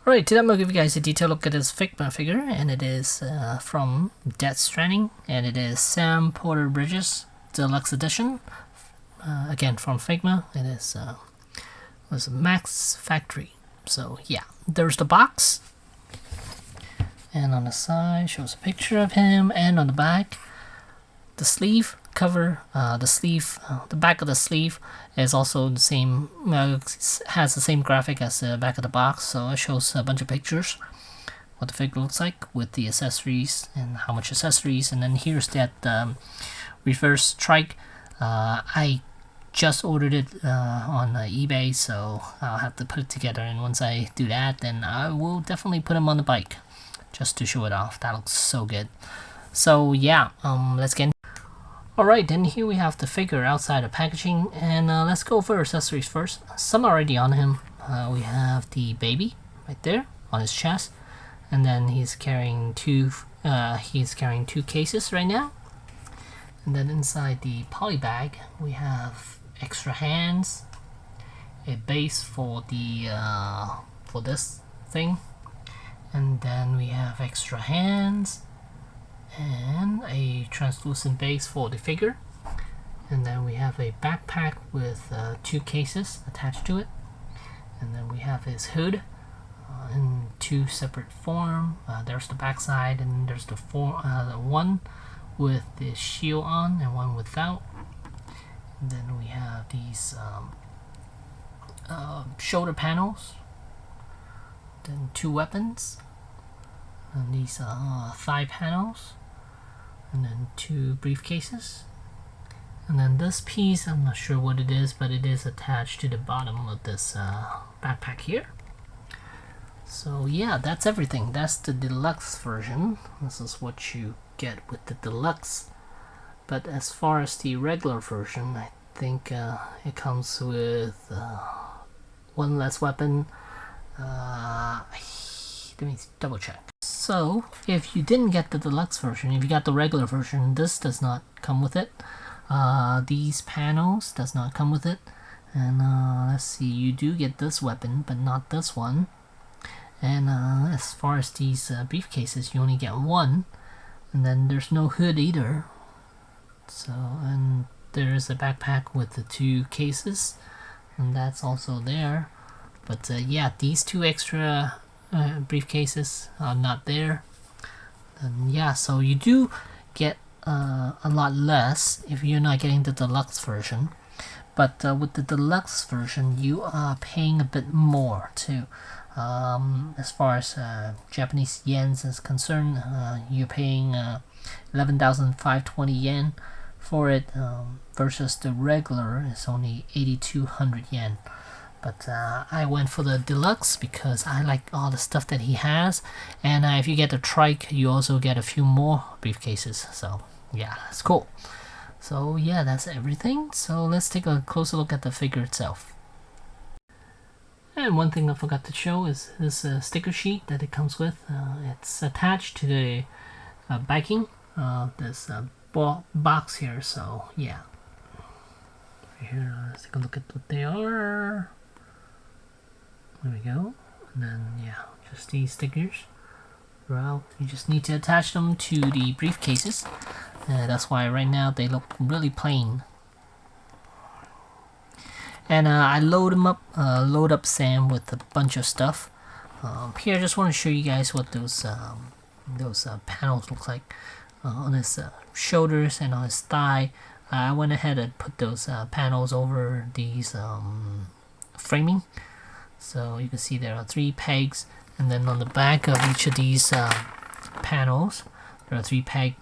Alright, today I'm going to give you guys a detailed look at this Figma figure, and it is from Stranding, and it is Sam Porter Bridges Deluxe Edition. Again, from Figma. It is was Max Factory. So yeah, there's the box, and on the side shows a picture of him, and on the back, the sleeve cover, the back of the sleeve is also the same, has the same graphic as the back of the box, so it shows a bunch of pictures what the figure looks like with the accessories and how much accessories. And then here's that reverse trike. I just ordered it on eBay, so I'll have to put it together, and once I do that, then I will definitely put him on the bike just to show it off. That looks so good. So yeah, let's get. Alright, then here we have the figure outside of packaging, and let's go for accessories first. Some are already on him. We have the baby right there on his chest, and then he's carrying two cases right now. And then inside the poly bag we have extra hands, a base for the for this thing, and then we have extra hands and a translucent base for the figure, and then we have a backpack with two cases attached to it, and then we have his hood in two separate form. There's the back side, and there's the one with the shield on and one without. And then we have these shoulder panels, then two weapons, and these thigh panels, and then two briefcases. And then this piece, I'm not sure what it is, but it is attached to the bottom of this backpack here. So yeah, that's everything. That's the deluxe version. This is what you get with the deluxe. But as far as the regular version, I think it comes with one less weapon. Let me double check. So if you didn't get the deluxe version, if you got the regular version, this does not come with it. These panels does not come with it. And let's see, you do get this weapon, but not this one. And as far as these briefcases, you only get one. And then there's no hood either. So, and there's a backpack with the two cases, and that's also there. But yeah, these two extra briefcases are not there. And yeah, so you do get a lot less if you're not getting the deluxe version. But with the deluxe version, you are paying a bit more too. As far as Japanese yens is concerned, you're paying 11,520 yen for it, versus the regular is only 8,200 yen. But I went for the deluxe because I like all the stuff that he has, and if you get the trike, you also get a few more briefcases. So yeah, it's cool. So yeah, that's everything. So let's take a closer look at the figure itself. And one thing I forgot to show is this sticker sheet that it comes with. It's attached to the backing of this box here. So yeah, here, let's take a look at what they are. There we go. And then yeah, just these stickers. Well, you just need to attach them to the briefcases. That's why right now they look really plain. And I load up Sam with a bunch of stuff. Here I just want to show you guys what those panels look like on his shoulders and on his thigh. I went ahead and put those panels over these framing, so you can see there are 3 pegs, and then on the back of each of these panels there are 3 peg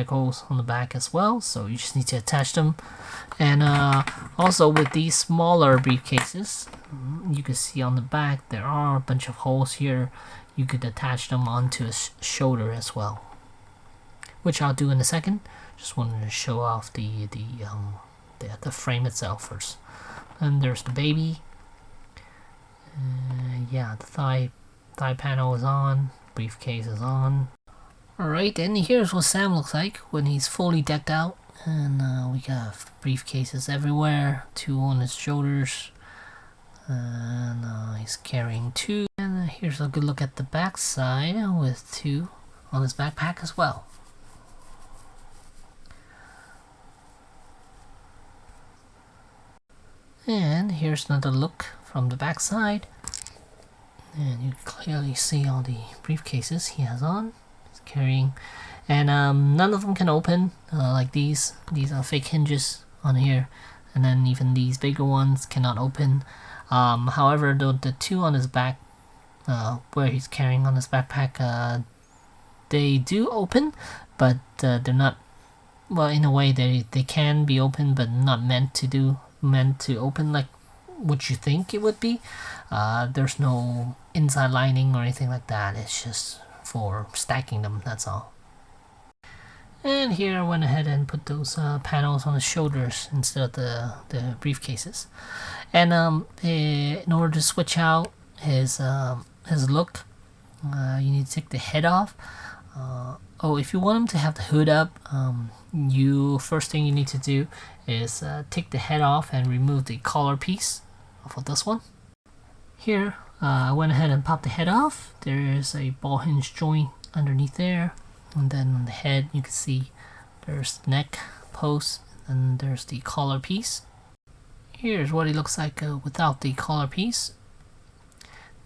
holes on the back as well, so you just need to attach them. And also with these smaller briefcases, you can see on the back there are a bunch of holes here. You could attach them onto his shoulder as well, which I'll do in a second. Just wanted to show off the frame itself first. And there's the baby. Yeah, the thigh panel is on, briefcase is on. Alright, and here's what Sam looks like when he's fully decked out. And we got briefcases everywhere, 2 on his shoulders, and he's carrying 2. And here's a good look at the back side with 2 on his backpack as well. And here's another look from the back side, and you clearly see all the briefcases he has on. He's carrying, and none of them can open, like these are fake hinges on here, and then even these bigger ones cannot open. However, the 2 on his back, where he's carrying on his backpack, they do open, but they're not, well, in a way they can be open, but not meant to open like what you think it would be. There's no inside lining or anything like that. It's just for stacking them, that's all. And here I went ahead and put those panels on the shoulders instead of the briefcases. And in order to switch out his look, you need to take the head off. If you want him to have the hood up, first thing you need to do is take the head off and remove the collar piece off of this one. Here, I went ahead and popped the head off. There is a ball hinge joint underneath there, and then on the head you can see there's the neck post, and there's the collar piece. Here's what he looks like without the collar piece.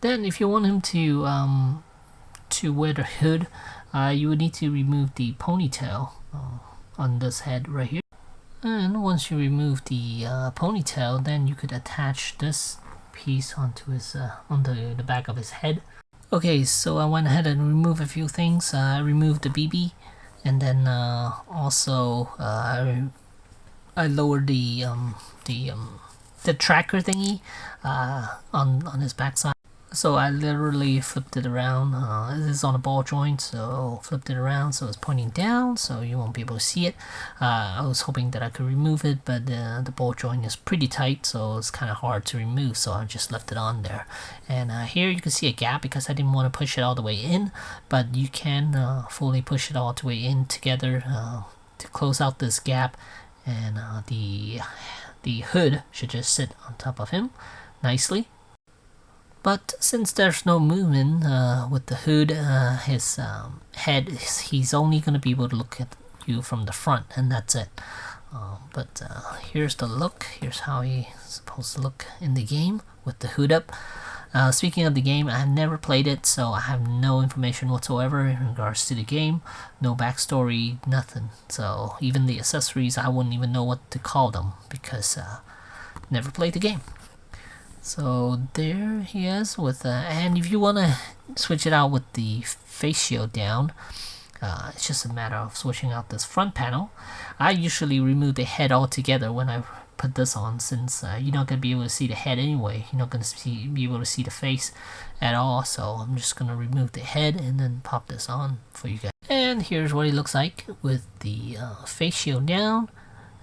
Then if you want him to wear the hood, you would need to remove the ponytail on this head right here. And once you remove the ponytail, then you could attach this piece onto his onto the back of his head. Okay, so I went ahead and removed a few things. I removed the BB, and then also I lowered the tracker thingy on his backside. So I literally flipped it around. This is on a ball joint, so flipped it around so it's pointing down, so you won't be able to see it. I was hoping that I could remove it, but the ball joint is pretty tight, so it's kind of hard to remove, so I just left it on there. And here you can see a gap because I didn't want to push it all the way in, but you can fully push it all the way in together to close out this gap, and the hood should just sit on top of him nicely. But since there's no movement with the hood, his head, he's only going to be able to look at you from the front, and that's it. But here's the look. Here's how he's supposed to look in the game with the hood up. Speaking of the game, I have never played it, so I have no information whatsoever in regards to the game. No backstory, nothing. So even the accessories, I wouldn't even know what to call them because never played the game. So there he is with and if you want to switch it out with the face shield down, it's just a matter of switching out this front panel. I usually remove the head altogether when I put this on, since you're not going to be able to see the head anyway. You're not going to be able to see the face at all, so I'm just going to remove the head and then pop this on for you guys. And here's what he looks like with the face shield down,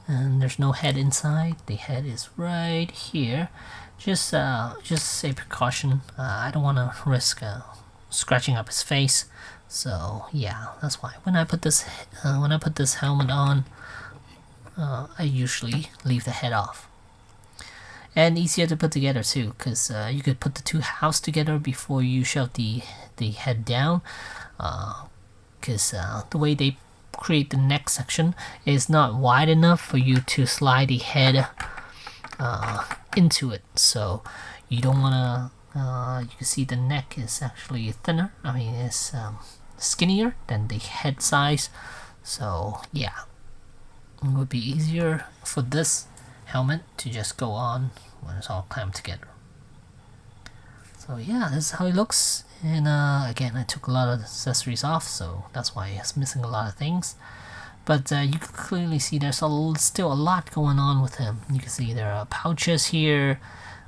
and there's no head inside. The head is right here. Just a precaution. I don't want to risk scratching up his face, so yeah, that's why when I put this helmet on, I usually leave the head off. And easier to put together too, because you could put the two halves together before you shove the head down, because the way they create the neck section is not wide enough for you to slide the head into it, so you don't want to you can see the neck is actually thinner, it's skinnier than the head size, so yeah, it would be easier for this helmet to just go on when it's all clamped together. So yeah, this is how it looks. And again, I took a lot of accessories off, so that's why it's missing a lot of things. But you can clearly see there's still a lot going on with him. You can see there are pouches here,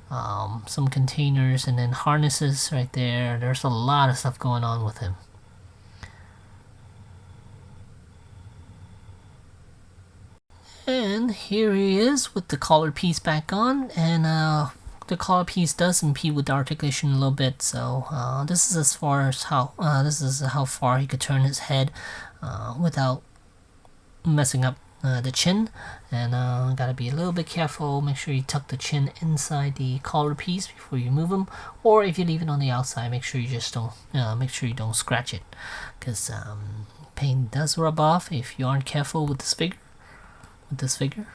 some containers, and then harnesses right there. There's a lot of stuff going on with him. And here he is with the collar piece back on, and the collar piece does impede with the articulation a little bit. So this is as far as how far he could turn his head without messing up the chin, and gotta be a little bit careful. Make sure you tuck the chin inside the collar piece before you move them, or if you leave it on the outside, make sure you just don't scratch it, because paint does rub off if you aren't careful with this figure.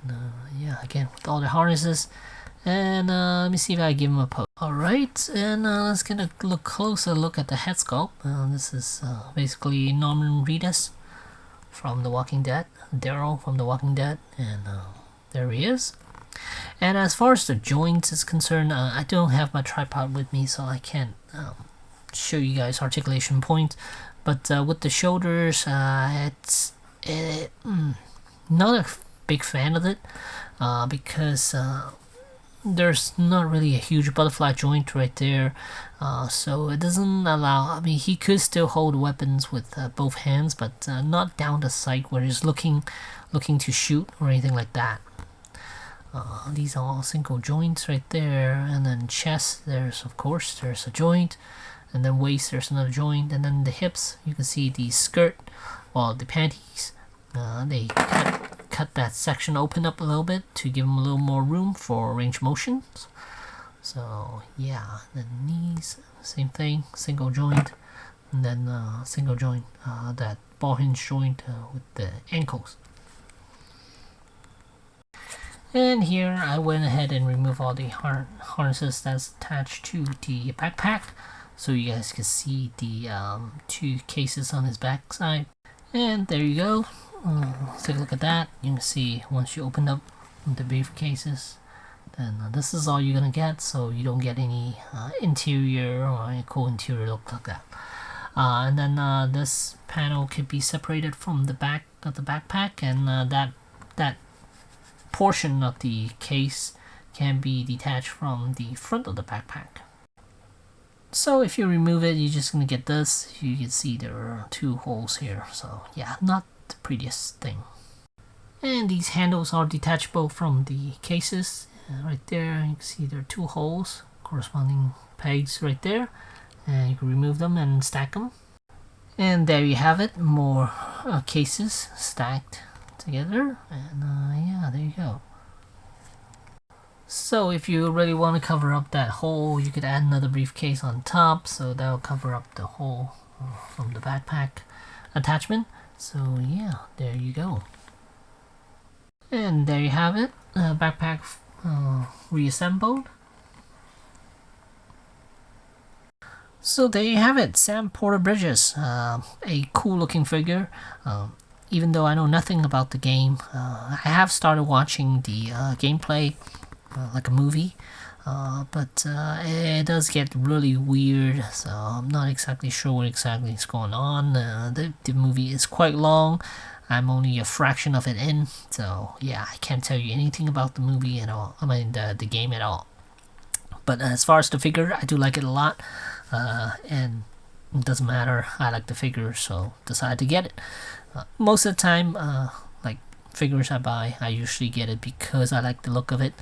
And yeah, again, with all the harnesses. And let me see if I give him a pose. Alright, and let's get a closer look at the head sculpt. This is basically Norman Reedus from The Walking Dead, Daryl from The Walking Dead, and there he is. And as far as the joints is concerned, I don't have my tripod with me, so I can't show you guys articulation points. But with the shoulders, it's not a big fan of it, because there's not really a huge butterfly joint right there, so it doesn't allow. I mean, he could still hold weapons with both hands, but not down the sight where he's looking to shoot or anything like that. These are all single joints right there, and then chest, there's a joint, and then waist, there's another joint, and then the hips, you can see the skirt, well, the panties, they cut that section open up a little bit to give them a little more room for range motions. So yeah, the knees, same thing, single joint, and then single joint, that ball hinge joint with the ankles. And here I went ahead and removed all the harnesses that's attached to the backpack, so you guys can see the 2 cases on his backside. And there you go. Let's take a look at that. You can see once you open up the briefcases, then this is all you're gonna get, so you don't get any interior or any cool interior look like that. And then this panel could be separated from the back of the backpack, and that portion of the case can be detached from the front of the backpack. So if you remove it, you're just gonna get this. You can see there are 2 holes here, so yeah, not the prettiest thing. And these handles are detachable from the cases. Right there, you can see there are 2 holes, corresponding pegs right there, and you can remove them and stack them. And there you have it, more cases stacked together, and yeah, there you go. So if you really want to cover up that hole, you could add another briefcase on top, so that'll cover up the hole from the backpack attachment. So yeah, there you go. And there you have it, backpack reassembled. So there you have it, Sam Porter Bridges, a cool looking figure. Even though I know nothing about the game, I have started watching the gameplay like a movie, but it does get really weird, so I'm not exactly sure what exactly is going on. The movie is quite long. I'm only a fraction of it in, so yeah, I can't tell you anything about the movie at all. I mean the game at all. But as far as the figure, I do like it a lot, and it doesn't matter. I like the figure, so decided to get it. Most of the time, like figures I buy, I usually get it because I like the look of it,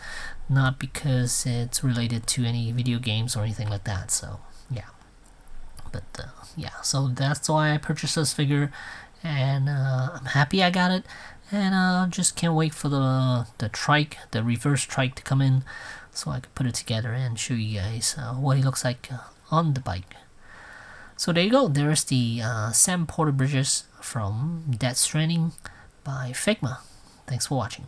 not because it's related to any video games or anything like that. So yeah, but yeah, so that's why I purchased this figure, and I'm happy I got it, and just can't wait for the trike, the reverse trike, to come in, so I can put it together and show you guys what he looks like on the bike. So there you go. There's the Sam Porter Bridges from Death Stranding by Figma. Thanks for watching.